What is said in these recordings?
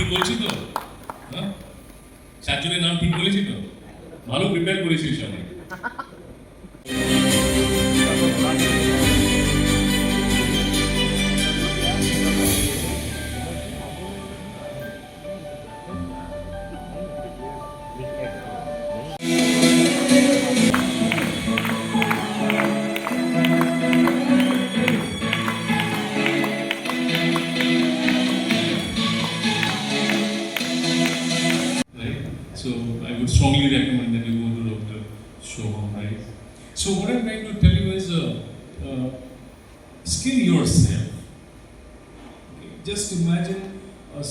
ঠিক বলছি তো? হ্যাঁ, সাতজনের নাম ঠিক বলেছি তো? ভালো প্রিপেয়ার করেছি সবাই। So I would strongly recommend that you go to Dr. Shobham, right? So what I'm trying to tell you is, skill yourself. Okay? Just imagine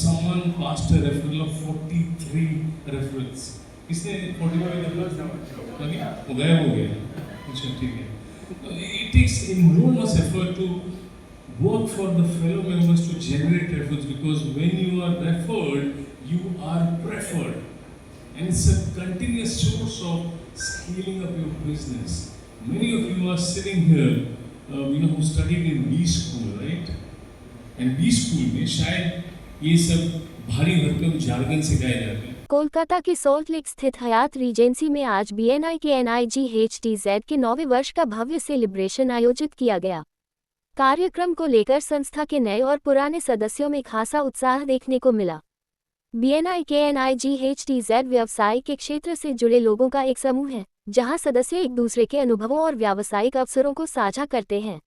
someone passed a referral of 43 referrals. किसने 45 referrals लगे? वो गया हो गया. अच्छा ठीक है. It takes enormous effort to work for the fellow members to generate referrals, because when you are referred, you are preferred. And it's a continuous source of scaling up your business. Many of you are sitting here, who studied in B school, right? And B school में शायद ये सब भारी भरकम jargon सिखाए जाते हैं. कोलकाता के सॉल्ट लेक स्थित हयात रीजेंसी में आज BNI के NIGHTZ के 9वें वर्ष का भव्य सेलिब्रेशन आयोजित किया गया। कार्यक्रम को लेकर संस्था के नए और पुराने सदस्यों में खासा उत्साह देखने को मिला। BNI के NIGHTZ व्यवसाय के क्षेत्र से जुड़े लोगों का एक समूह है, जहां सदस्य एक दूसरे के अनुभवों और व्यावसायिक अवसरों को साझा करते हैं।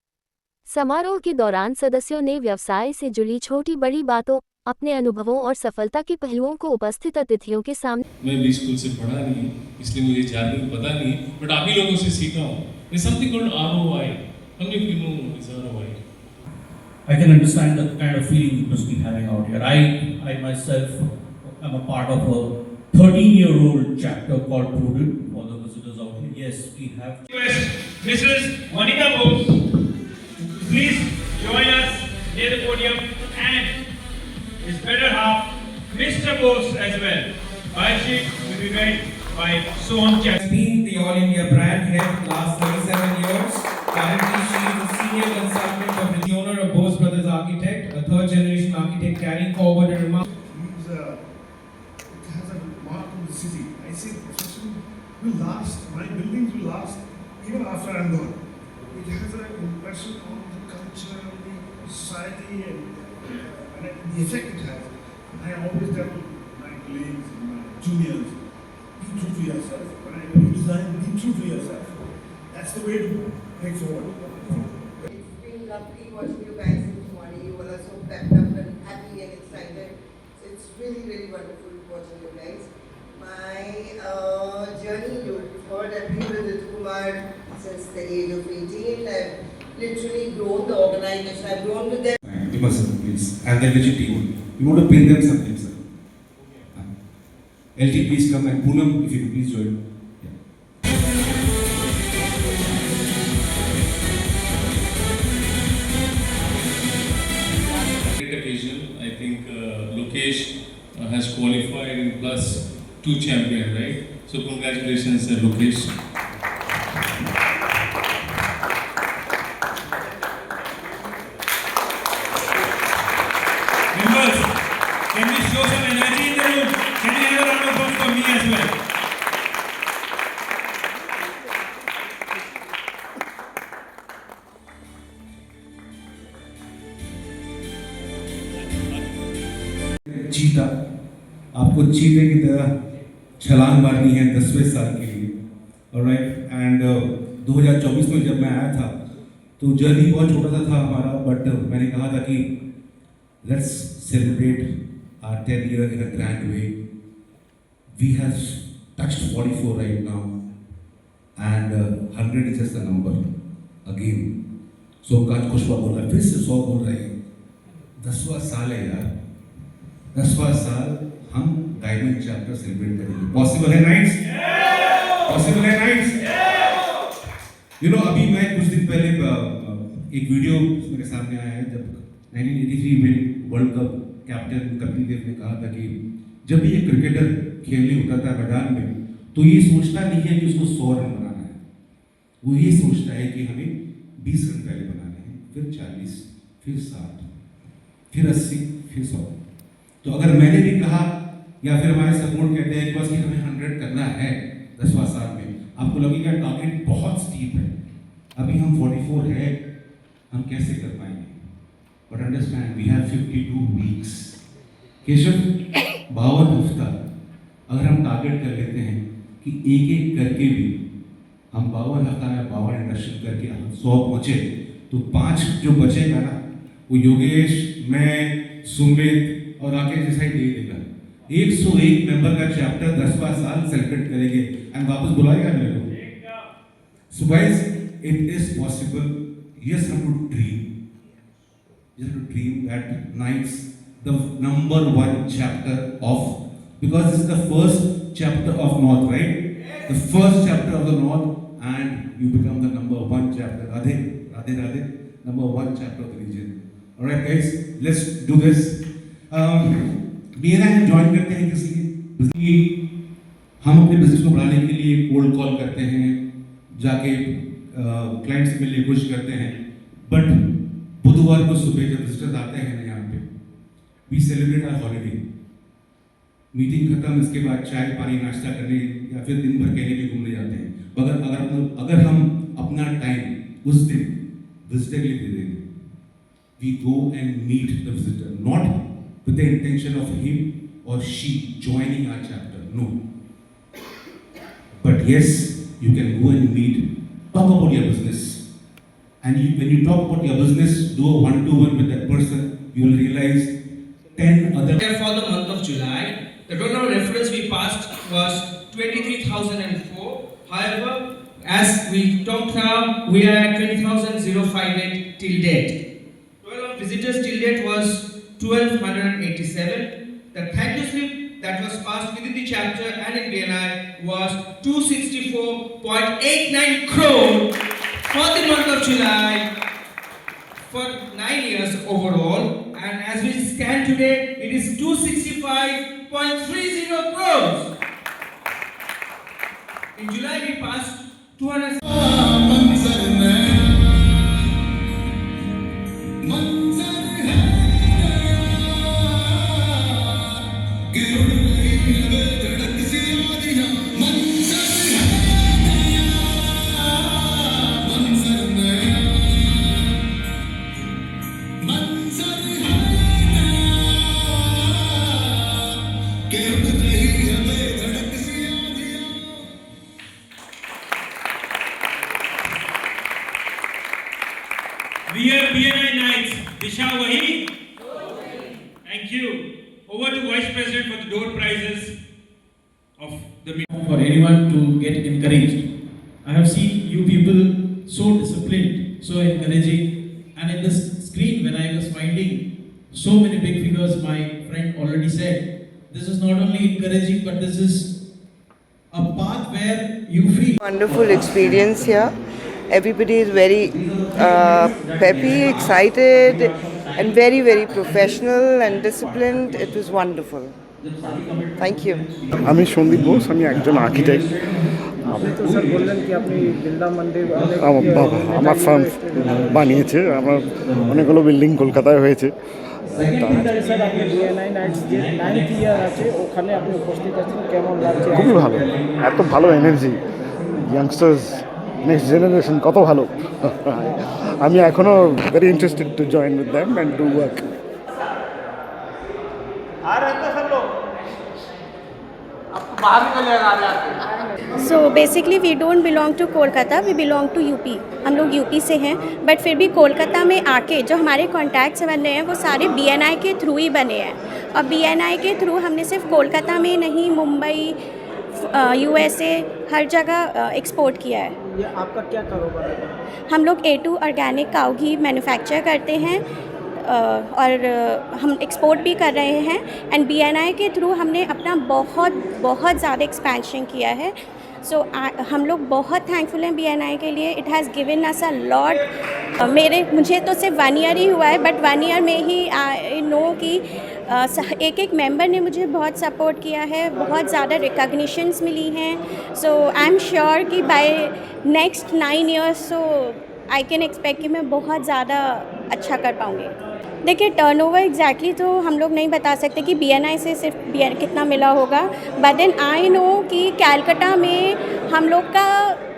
समारोह के दौरान सदस्यों ने व्यवसाय से जुड़ी छोटी बड़ी बातों, अपने अनुभवों और सफलता के पहलुओं को उपस्थित अतिथियों के सामने। मैं बी स्कूल से पढ़ा नहीं, इसलिए मुझे jargon पता नहीं, बट आप ही लोगों से सीखा हूँ. There's something called ROI. How many of you know this ROI? I can understand the kind of feeling you must be having out here. I myself am a part of a 13-year-old chapter called Prudent for the visitors out here. Yes, we have. Mrs. Monica Bose, please join us near the podium, and his better half, Mr. Bose as well. Ayushi will be read by Soham Chak. Has been the All India brand head for the last 37 years. Currently, she is a senior consultant of the owner of Bose Brothers Architect, a third generation architect carrying forward a remark. It has a mark on the city. I say profession will last, my buildings will last even after I'm gone. It has an impression on the culture, the society, and the effect it has. I always tell my colleagues and my juniors, be true to yourself. When you design, be true to yourself. That's the way to take forward. It's been lovely watching you guys this morning. You all are so pepped up and happy and excited. So it's really, really wonderful watching you guys. My journey, you've heard, I've been with Kumar since the age of 18. I've literally grown the organization. I've grown with them. You must, please. And the legit team. You want to pay them something, sir. LT, please come, and Poonam, if you could please join. Occasion, I think Lokesh has qualified in plus 2 champion, right? So congratulations, Lokesh. Members, can we show some energy in the room? Can we have a round of applause for me as well? चीता, आपको चीते की तरह छलांग मारनी है 10वें साल के लिए. ऑलराइट. एंड 2024 में जब मैं आया था तो जर्नी बहुत छोटा सा था हमारा, बट मैंने कहा था कि let's celebrate our 10 year in a grand way. We have touched 44 right now, and 100 is just a number again. So cause Khushba बोल रहा है, फिर से 100 बोल रहे हैं. 10वां साल है यार. 10वां साल हम डायमंड चैप्टर सेलिब्रेट करेंगे. पॉसिबल है नाइट्स? पॉसिबल है नाइट्स? अभी मैं कुछ दिन पहले एक वीडियो मेरे सामने आया है, जब 1983 में world cup captain Kapil Dev ने कहा था कि जब भी एक क्रिकेटर खेलने उतरता है मैदान में तो ये सोचता नहीं है कि उसको 100 रन बनाना है. वो ये सोचता है कि हमें 20 रन पहले बनाने हैं, फिर 40, फिर 60, फिर 80, फिर 100. तो अगर मैंने भी कहा या फिर हमारे सपोर्ट कहते हैं बस कि हमें 100 करना है 10वां साल में, आपको लगेगा टारगेट बहुत स्टीप है, अभी हम 44 है, हम कैसे कर पाएंगे? But understand we have 52 weeks. Keshav 52 हफ्ता अगर हम टारगेट कर लेते हैं कि एक एक करके भी हम 52 हफ्ता में 52 इंडस्ट्री करके हम 100 पहुंचे, तो 5 जो बचेगा ना वो योगेश, मैं, सुमित और राकेश जैसा ही दे देगा। 101 मेंबर का चैप्टर 10वां साल सेलिब्रेट करेंगे एंड वापस बुलाएगा मेरे को। So guys, it is possible. Yes, have to dream. You have to dream that night's the #1 chapter of, because this is the first chapter of North, right? The first chapter of the North, and you become the #1 chapter. Radhe, Radhe, Radhe, #1 chapter of the region. All right, guys, let's do this. BNI हम join करते हैं किसी, हम अपने business को बढ़ाने के लिए कोल्ड कॉल करते हैं, जाके क्लाइंट से मिलने की कोशिश करते हैं, बट बुधवार को सुबह जब विजिटर्स आते हैं ना यहाँ पे, we celebrate our holiday. Meeting खत्म, इसके बाद चाय पानी नाश्ता करने या फिर दिन भर कहने के घूमने जाते हैं। अगर हम अपना टाइम उस दिन विजिटर के लिए दे देंगे, we go and meet the visitor, not with the intention of him or she joining our chapter, no, but yes, you can go and meet, talk about your business, and when you talk about your business, do a one-to-one with that person, you will realize 10 other. For the month of July, the total reference we passed was 23,004. However, as we talked now, we are at 20,058 till date. Total visitors till date was 1,287. The thank you slip that was passed within the chapter and in BNI was 264.89 crore for the month of July for 9 years overall, and as we stand today it is 265.30 crores. In July we passed 200. Dear BNI Knights, Disha Wahi? Thank you. Over to Vice President for the door prizes of the meeting. For anyone to get encouraged. I have seen you people so disciplined, so encouraging, and in this screen when I was finding so many big figures, my friend already said, this is not only encouraging, but this is a path where you feel. Wonderful experience here. Everybody is very peppy, excited, and very, very professional and disciplined. It was wonderful. Thank you. আমি সন্দীপ ঘোষ, আমি একজন architect. আপনি তো sir বললেন কি আপনি বিড়লা মন্দির আমার ফার্ম বানিয়েছে, আমার অনেকগুলো বিল্ডিং কলকাতায় হয়েছে। স্যার আপনি BNI নাইটস যে 9th ইয়ার আছে ওখানে আপনি উপস্থিত আছেন, কেমন লাগছে? খুবই ভালো, এত ভালো এনার্জি, ইয়াংস্টার্স, নেক্সট জেনারেশন, কত ভালো। আমি এখনও very interested to join with them and to work. So basically we don't belong to Kolkata, we belong to UP. हम लोग यूपी से हैं, बट फिर भी कोलकाता में आके जो हमारे कॉन्टैक्ट्स बने हैं वो सारे BNI के थ्रू ही बने हैं। और BNI के थ्रू हमने सिर्फ कोलकाता में नहीं, मुंबई, USA, हर जगह एक्सपोर्ट किया है। ये आपका क्या कारोबार है? हम लोग A2 ऑर्गेनिक काऊ घी मैन्युफैक्चर करते हैं और हम एक्सपोर्ट भी कर रहे हैं। एंड BNI के थ्रू हमने अपना बहुत ज़्यादा एक्सपेंशन किया है। सो हम लोग बहुत थैंकफुल हैं BNI के लिए। It has given us a lot. मुझे तो सिर्फ 1 ईयर ही हुआ है, बट 1 ईयर में ही आई नो कि एक मेंबर ने मुझे बहुत सपोर्ट किया है, बहुत ज़्यादा रिकॉग्निशंस मिली हैं। सो आई एम श्योर कि by next 9 years so I can expect कि मैं बहुत ज़्यादा अच्छा कर पाऊँगी। देखिए टर्नओवर एग्जैक्टली तो हम लोग नहीं बता सकते कि BNI से सिर्फ कितना मिला होगा, बट देन आई नो कि कैलकाटा में हम लोग का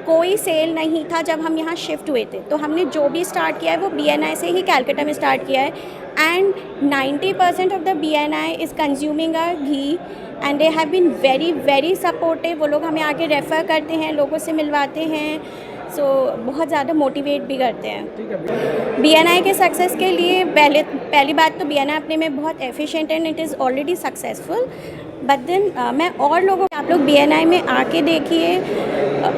कोई सेल नहीं था जब हम यहाँ शिफ्ट हुए थे, तो हमने जो भी स्टार्ट किया है वो BNI से ही कैलकाटा में स्टार्ट किया है। And 90% of the BNI is consuming our ghee and they have been very very supportive. वो लोग हमें आगे रेफ़र करते हैं, लोगों से मिलवाते हैं, सो बहुत ज़्यादा मोटिवेट भी करते हैं। BNI के सक्सेस के लिए पहली बात तो BNI अपने में बहुत efficient and it is already successful, but then मैं और लोगों आप लोग BNI में आके देखिए,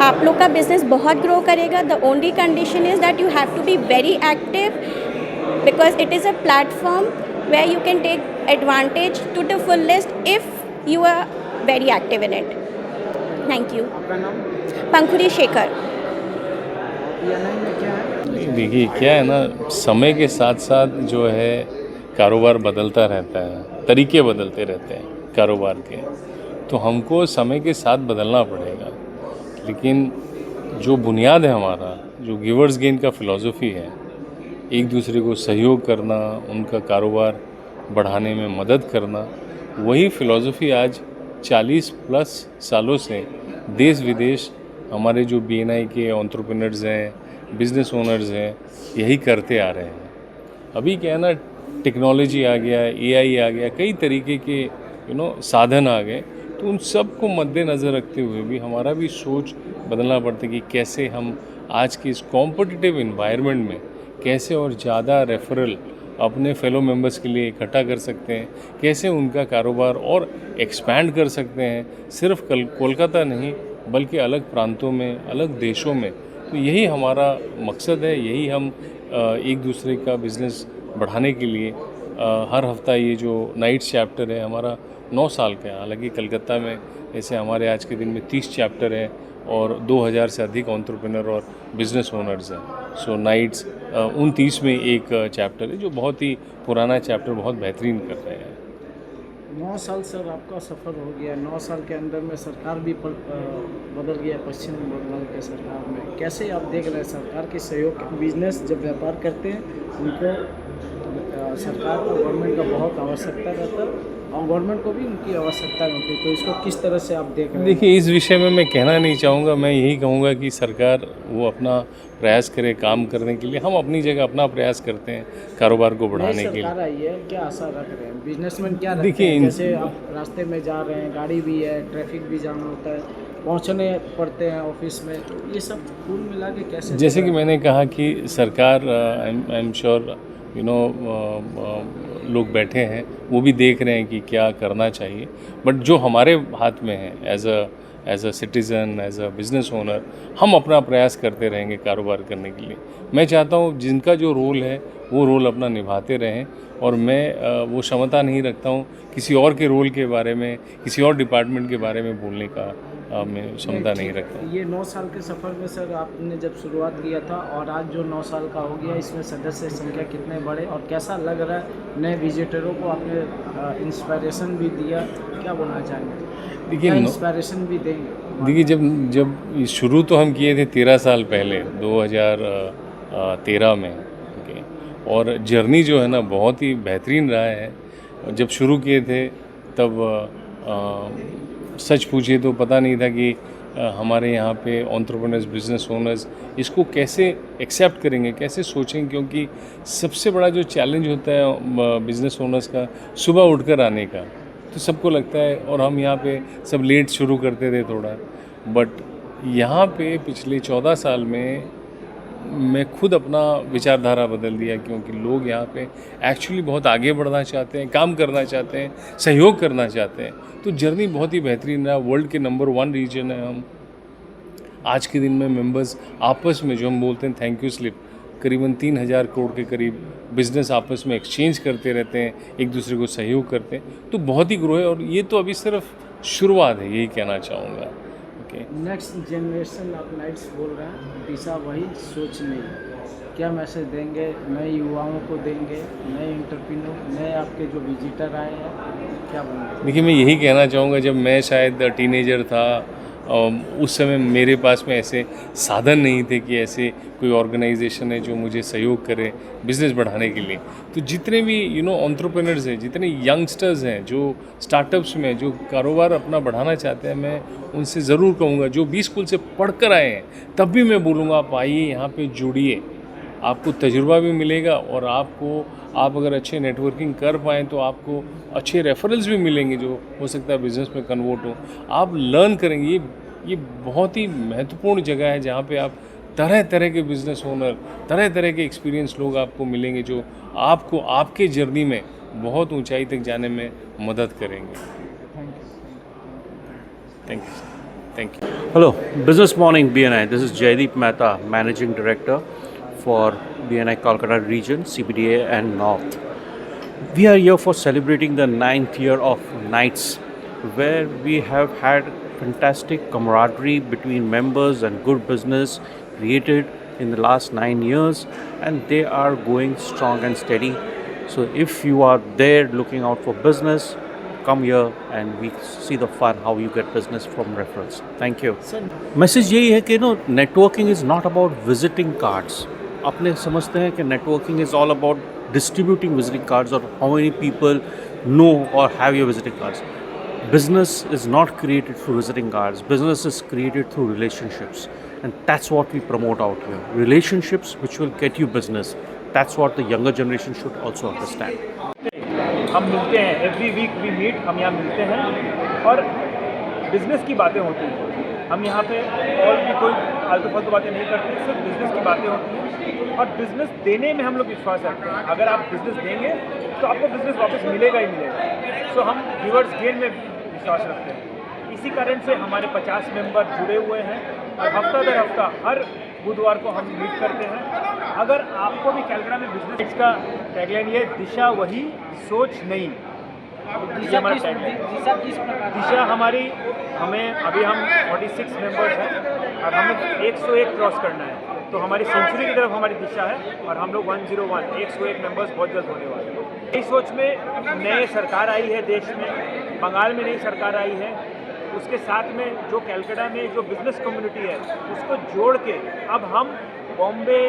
आप लोग का बिजनेस बहुत ग्रो करेगा। The only condition is that you have to be very active because it is a platform where you can take advantage to the fullest if you are very active in it. Thank you. आपका नाम? पंखुड़ी Shekhar. BNI में क्या है? देखिए क्या है ना, समय के साथ साथ जो है कारोबार बदलता रहता है, तरीके बदलते रहते हैं कारोबार के, तो हमको समय के साथ बदलना पड़ेगा। लेकिन जो बुनियाद है हमारा, जो गिवर्स गेन का फ़िलॉसफी है, एक दूसरे को सहयोग करना, उनका कारोबार बढ़ाने में मदद करना, वही फ़िलॉसफी आज 40+ सालों से देश विदेश हमारे जो BNI के एंटरप्रेन्योर्स हैं, बिजनेस ओनर्स हैं, यही करते आ रहे हैं। अभी क्या है ना, टेक्नोलॉजी आ गया, AI आ गया, कई तरीके के साधन आ गए, तो उन सब को मद्देनज़र रखते हुए भी हमारा भी सोच बदलना पड़ता है कि कैसे हम आज के इस कॉम्पिटिटिव इन्वायरमेंट में कैसे और ज़्यादा रेफरल अपने फेलो मेंबर्स के लिए इकट्ठा कर सकते हैं, कैसे उनका कारोबार और एक्सपैंड कर सकते हैं, सिर्फ कोलकाता नहीं बल्कि अलग प्रांतों में, अलग देशों में। तो यही हमारा मकसद है, यही हम एक दूसरे का बिज़नेस बढ़ाने के लिए हर हफ्ता ये जो नाइट चैप्टर है हमारा 9 साल का है। हालांकि कलकत्ता में ऐसे हमारे आज के दिन में 30 चैप्टर हैं और 2000 से अधिक एंटरप्रेन्योर और बिजनेस ओनर्स हैं। सो नाइट्स 29 में एक चैप्टर है जो बहुत ही पुराना चैप्टर बहुत बेहतरीन कर रहे हैं। 9 साल सर आपका सफ़र हो गया, 9 साल के अंदर में सरकार भी बदल गया, पश्चिम बंगाल के सरकार में। कैसे आप देख रहे हैं सरकार के सहयोग? बिजनेस जब व्यापार करते हैं उनको सरकार को, गवर्नमेंट का बहुत आवश्यकता रहता है और गवर्नमेंट को भी उनकी आवश्यकता होती है, तो इसको किस तरह से आप देख रहे हैं? देखिए, इस विषय में मैं कहना नहीं चाहूँगा, मैं यही कहूँगा कि सरकार वो अपना प्रयास करे काम करने के लिए। हम अपनी जगह अपना प्रयास करते हैं कारोबार को बढ़ाने के लिए। सरकार आई है, क्या आशा रख रहे हैं? बिजनेसमैन क्या रखते देखिए, हैं? जैसे आप रास्ते में जा रहे हैं, गाड़ी भी है, ट्रैफिक भी जाम होता है, पहुंचने पड़ते हैं ऑफिस में, ये सब कुल मिला के कैसे? जैसे कि मैंने कहा कि सरकार, आई एम श्योर लोग बैठे हैं, वो भी देख रहे हैं कि क्या करना चाहिए, बट जो हमारे हाथ में है as a citizen, as a business owner, हम अपना प्रयास करते रहेंगे कारोबार करने के लिए। मैं चाहता हूँ जिनका जो रोल है वो रोल अपना निभाते रहें, और मैं वो क्षमता नहीं रखता हूँ किसी और के रोल के बारे में, किसी और डिपार्टमेंट के बारे में बोलने का मैं क्षमता नहीं रखता। ये 9 साल के सफ़र में सर आपने जब शुरुआत किया था और आज जो 9 साल का हो गया, इसमें सदस्य संख्या कितने बढ़े और कैसा लग रहा है? नए विजिटरों को आपने इंस्पायरेशन भी दिया, क्या बोलना चाहेंगे? देखिए, इंस्पायरेशन भी देंगे। देखिए, जब शुरू तो हम किए थे 13 साल पहले, 2013 में, और जर्नी जो है ना बहुत ही बेहतरीन रहा है। जब शुरू किए थे तब सच पूछिए तो पता नहीं था कि हमारे यहाँ पे एंटरप्रेन्योर्स, बिजनेस ओनर्स इसको कैसे एक्सेप्ट करेंगे, कैसे सोचेंगे, क्योंकि सबसे बड़ा जो चैलेंज होता है बिजनेस ओनर्स का सुबह उठकर आने का, तो सबको लगता है, और हम यहाँ पे सब लेट शुरू करते थे थोड़ा, बट यहाँ पे पिछले 14 साल में मैं खुद अपना विचारधारा बदल दिया, क्योंकि लोग यहाँ पे एक्चुअली बहुत आगे बढ़ना चाहते हैं, काम करना चाहते हैं, सहयोग करना चाहते हैं। तो जर्नी बहुत ही बेहतरीन रहा। वर्ल्ड के नंबर 1 रीजन है हम। आज के दिन में मेंबर्स आपस में, जो हम बोलते हैं थैंक यू स्लिप, करीबन 3000 करोड़ के करीब बिजनेस आपस में एक्सचेंज करते रहते हैं, एक दूसरे को सहयोग करते हैं, तो बहुत ही ग्रो है। और ये तो अभी सिर्फ शुरुआत है, यही कहना चाहूँगा। नेक्स्ट जनरेशन आप नाइट्स बोल रहे हैं, दिशा वही सोच नहीं, क्या मैसेज देंगे नए युवाओं को, देंगे नए एंटरप्रेन्योर, नए आपके जो विजिटर आए हैं, क्या बोलेंगे? देखिए, मैं यही कहना चाहूँगा, जब मैं शायद टीनेजर था उस समय मेरे पास में ऐसे साधन नहीं थे कि ऐसे कोई ऑर्गेनाइजेशन है जो मुझे सहयोग करे बिज़नेस बढ़ाने के लिए। तो जितने भी एंटरप्रेन्योर्स हैं, जितने यंगस्टर्स हैं जो स्टार्टअप्स में जो कारोबार अपना बढ़ाना चाहते हैं, मैं उनसे ज़रूर कहूँगा, जो भी स्कूल से पढ़ कर आए हैं तब भी मैं बोलूँगा आप आइए, यहाँ पे जुड़िए, आपको तजुर्बा भी मिलेगा और आप अगर अच्छे नेटवर्किंग कर पाएँ तो आपको अच्छे रेफरल्स भी मिलेंगे जो हो सकता है बिज़नेस में कन्वर्ट हो। आप लर्न करेंगे, ये बहुत ही महत्वपूर्ण जगह है जहाँ पे आप तरह तरह के बिज़नेस ओनर, तरह तरह के एक्सपीरियंस लोग आपको मिलेंगे जो आपको आपके जर्नी में बहुत ऊंचाई तक जाने में मदद करेंगे। Thank you sir, thank you. Hello, Business Morning BNI. This is Jaideep Mehta, Managing Director for BNI Kolkata region, CBDA and North. We are here for celebrating the 9th year of Nights, where we have had fantastic camaraderie between members and good business created in the last 9 years, and they are going strong and steady. So if you are there looking out for business, come here and we see the fun how you get business from referrals. Thank you. Message यही है कि networking is not about visiting cards. अपने समझते हैं कि networking is all about distributing visiting cards और how many people know और have your visiting cards. Business is not created through visiting cards. Business is created through relationships, and that's what we promote out here. Relationships which will get you business. That's what the younger generation should also understand. हम मिलते हैं, every week we meet, हम यहाँ मिलते हैं और business की बातें होती हैं। हम यहाँ पे और भी कोई आलतू फालतू बातें नहीं करते, सिर्फ बिज़नेस की बातें होती हैं और बिज़नेस देने में हम लोग विश्वास रखते हैं। अगर आप बिज़नेस देंगे तो आपको बिज़नेस वापस मिलेगा ही मिलेगा। सो हम गिवर्स गेन में विश्वास रखते हैं। इसी कारण से हमारे 50 मेंबर जुड़े हुए हैं और हफ्ता दर हफ्ता हर बुधवार को हम मीट करते हैं। अगर आपको भी कैलकाटा में बिजनेस का टैगलाइन ये दिशा वही सोच नहीं, ये हमारा टैगलाइन। दिशा हमारी अभी हम 46 मेंबर्स हैं और हमें 101 क्रॉस करना है, तो हमारी सेंचुरी की तरफ हमारी दिशा है और हम लोग 101 101 मेंबर्स बहुत जल्द होने वाले हैं। इस सोच में नई सरकार आई है देश में, बंगाल में नई सरकार आई है, उसके साथ में जो कैलकाटा में जो बिज़नेस कम्युनिटी है उसको जोड़ के अब हम बॉम्बे,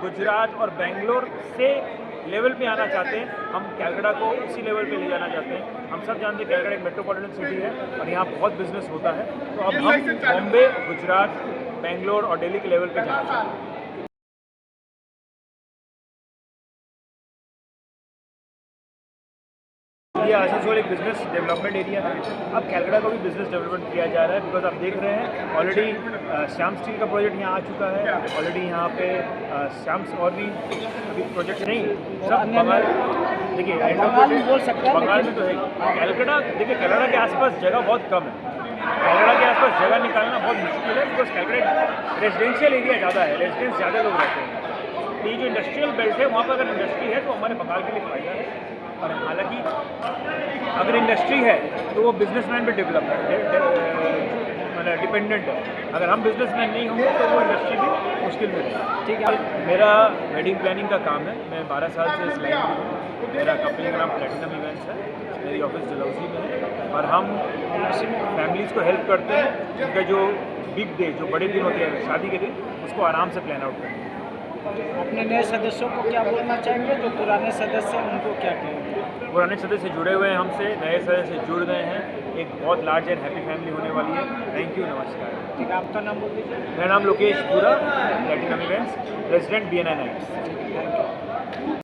गुजरात और बेंगलोर से लेवल पे आना चाहते हैं। हम कैलकाटा को उसी लेवल पे ले जाना चाहते हैं। हम सब जानते हैं कैलकाटा एक मेट्रोपॉलिटन सिटी है और यहाँ बहुत बिजनेस होता है, तो अब हम बॉम्बे, गुजरात, बेंगलोर और दिल्ली के लेवल पे जाना चाहते हैं। ये आसनसोल एक बिजनेस डेवलपमेंट एरिया है। अब कैलकाटा को भी बिजनेस डेवलपमेंट किया जा रहा है, बिकॉज आप देख रहे हैं ऑलरेडी श्याम स्टील का प्रोजेक्ट यहाँ आ चुका है। ऑलरेडी यहाँ पे श्याम्स और भी प्रोजेक्ट नहीं सब बंगाल, देखिए बोल सकते हैं बंगाल में तो है। कैलकाटा देखिए, कैलकाटा के आसपास जगह बहुत कम है। कैलकाटा के आसपास जगह निकालना बहुत मुश्किल है, बिकॉज कैलकाटा रेजिडेंशियल एरिया ज़्यादा है, रेजिडेंस ज़्यादा लोग रहते हैं। ये जो इंडस्ट्रियल बेल्ट है वहाँ पर अगर इंडस्ट्री है तो हमारे बंगाल के लिए फ़ायदा है। और हालांकि अगर इंडस्ट्री है तो वो बिजनेसमैन पे डेवलप मतलब डिपेंडेंट है। अगर हम बिजनेसमैन नहीं होंगे तो वो इंडस्ट्री भी मुश्किल में है। ठीक है, मेरा वेडिंग प्लानिंग का काम है, मैं 12 साल से इस लाइन में हूँ। मेरा कंपनी का नाम प्लेटिनम इवेंट्स है, मेरी ऑफिस डलहौजी में है और हम फैमिलीज़ को हेल्प करते हैं उनका जो बिग डे, जो बड़े दिन होते हैं शादी के दिन, उसको आराम से प्लान आउट करते हैं। अपने नए सदस्यों को क्या बोलना चाहेंगे, जो पुराने सदस्य हैं उनको क्या कहेंगे? पुराने सदस्य जुड़े हुए हैं हमसे, नए सदस्य जुड़ गए हैं, एक बहुत लार्ज एंड हैप्पी फैमिली होने वाली है। थैंक यू, नमस्कार। ठीक है, आपका नाम बोल दीजिए। मेरा नाम Lokesh Pura, platinum events, president BNI nights.